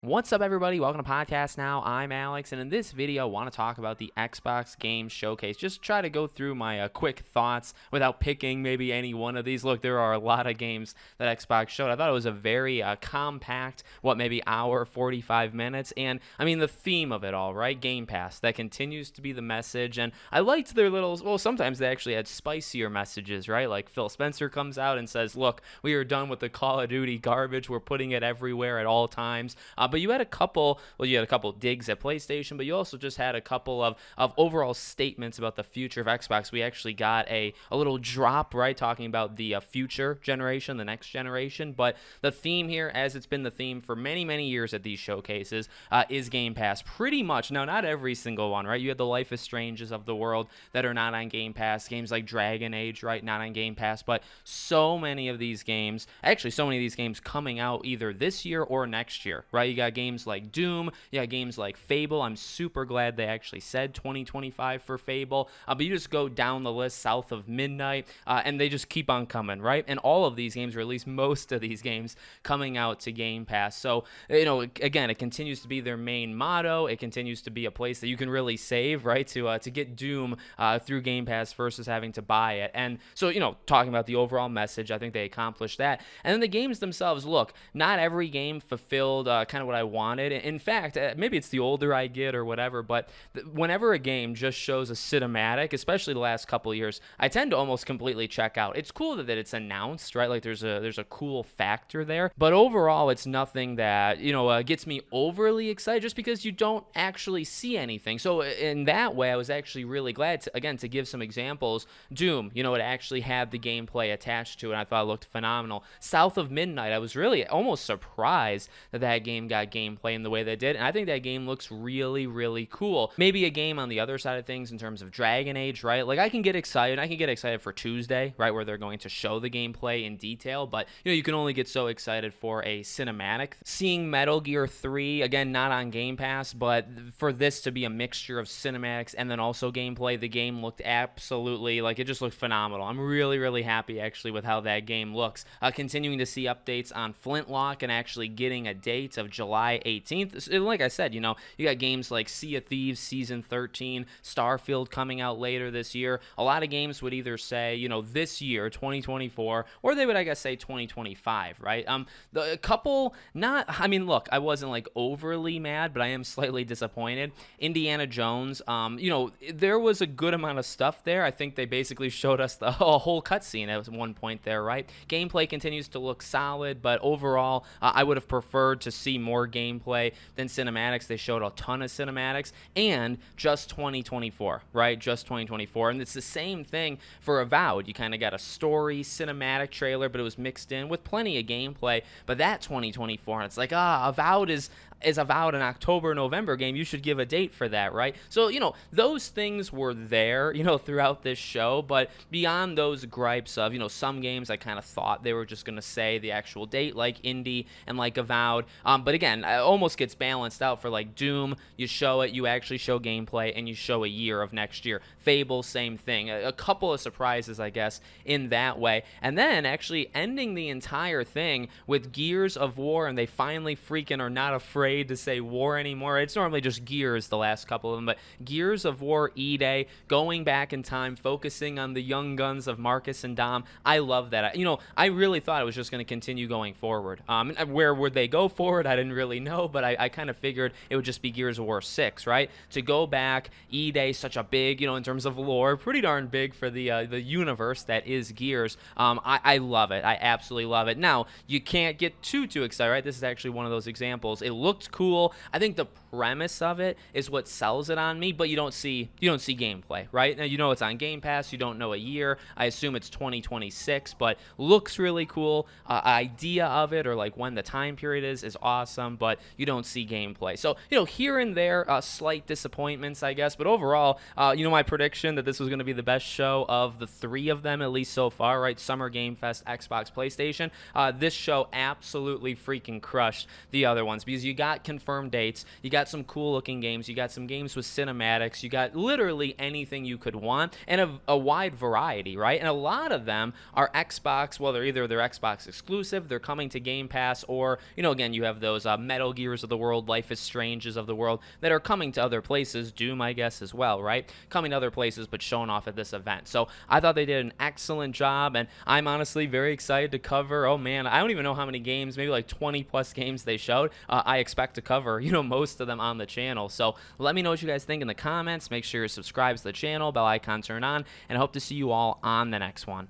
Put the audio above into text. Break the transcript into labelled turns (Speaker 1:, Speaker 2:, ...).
Speaker 1: What's up, everybody? Welcome to Podcast Now. I'm Alex, and in this video, I want to talk about the Xbox Game Showcase. Just try to go through my quick thoughts without picking maybe any one of these. Look, there are a lot of games that Xbox showed. I thought it was a very compact, maybe hour, 45 minutes, and I mean the theme of it all, right? Game Pass. That continues to be the message, and I liked their sometimes they actually had spicier messages, right? Like Phil Spencer comes out and says, look, we are done with the Call of Duty garbage. We're putting it everywhere at all times. But you had you had a couple digs at PlayStation, but you also just had a couple of overall statements about the future of Xbox. We actually got a little drop, right, talking about the future generation, the next generation. But the theme here, as it's been the theme for many, many years at these showcases, is Game Pass. Pretty much. Now, not every single one, right? You had the Life is Stranges of the world that are not on Game Pass. Games like Dragon Age, right, not on Game Pass. But so many of these games coming out either this year or next year, right? You got games like Doom, you got games like Fable. I'm super glad they actually said 2025 for Fable, but you just go down the list south of midnight, and they just keep on coming, right? And all of these games, or at least most of these games, coming out to Game Pass. So, again, it continues to be their main motto. It continues to be a place that you can really save, right, to get Doom through Game Pass versus having to buy it. And so, talking about the overall message, I think they accomplished that. And then the games themselves, look, not every game fulfilled kind of what I wanted. In fact, maybe it's the older I get or whatever, but whenever a game just shows a cinematic, especially the last couple of years, I tend to almost completely check out. It's cool that it's announced, right? Like there's a cool factor there, but overall, it's nothing that gets me overly excited just because you don't actually see anything. So in that way, I was actually really glad to give some examples. Doom, it actually had the gameplay attached to it. And I thought it looked phenomenal. South of Midnight, I was really almost surprised that game got gameplay in the way they did, and I think that game looks really, really cool. Maybe a game on the other side of things in terms of Dragon Age, right? Like I can get excited for Tuesday, right, where they're going to show the gameplay in detail, but you can only get so excited for a cinematic. Seeing Metal Gear 3, again, not on Game Pass, but for this to be a mixture of cinematics and then also gameplay, the game looked absolutely, like, it just looked phenomenal. I'm really, really happy actually with how that game looks. Continuing to see updates on Flintlock and actually getting a date of July 18th. Like I said, you got games like Sea of Thieves Season 13, Starfield coming out later this year. A lot of games would either say, this year, 2024, or they would, I guess, say 2025, right? A couple, look, I wasn't like overly mad, but I am slightly disappointed. Indiana Jones, there was a good amount of stuff there. I think they basically showed us a whole cutscene at one point there, right? Gameplay continues to look solid, but overall, I would have preferred to see more gameplay than cinematics. They showed a ton of cinematics, and just 2024, right? Just 2024. And it's the same thing for Avowed. You kind of got a story cinematic trailer, but it was mixed in with plenty of gameplay. But that 2024, and it's like, Avowed is Avowed an October, November game. You should give a date for that, right? So, those things were there, throughout this show. But beyond those gripes of, some games I kind of thought they were just going to say the actual date, like Indie and like Avowed. But again, it almost gets balanced out for like Doom. You show it, you actually show gameplay, and you show a year of next year. Fable, same thing. A couple of surprises, I guess, in that way. And then actually ending the entire thing with Gears of War, and they finally freaking are not afraid to say war anymore. It's normally just Gears, the last couple of them, but Gears of War E-Day, going back in time, focusing on the young guns of Marcus and Dom. I love that. I really thought it was just going to continue going forward. Where would they go forward? I didn't really know, but I kind of figured it would just be Gears of War 6, right? To go back, E-Day, such a big, in terms of lore, pretty darn big for the universe that is Gears. I love it. I absolutely love it. Now, you can't get too excited, right? This is actually one of those examples. It looked cool. I think the premise of it is what sells it on me, but you don't see gameplay, right? Now, it's on Game Pass. You don't know a year. I assume it's 2026, but looks really cool. Idea of it, or like when the time period is awesome, but you don't see gameplay. So, here and there, slight disappointments, I guess, but overall, my prediction that this was going to be the best show of the three of them, at least so far, right? Summer Game Fest, Xbox, PlayStation. This show absolutely freaking crushed the other ones because you got confirmed dates, you got some cool looking games, you got some games with cinematics, you got literally anything you could want, and a wide variety, right? And a lot of them are Xbox, well, they're Xbox exclusive, they're coming to Game Pass, or, again, you have those Metal Gears of the world, Life is Strange's of the world that are coming to other places. Doom, I guess, as well, right? Coming to other places, but showing off at this event. So I thought they did an excellent job, and I'm honestly very excited to cover. Oh man, I don't even know how many games, maybe like 20 plus games they showed. I expect to cover, most of them on the channel. So let me know what you guys think in the comments. Make sure you're subscribed to the channel, bell icon turned on, and I hope to see you all on the next one.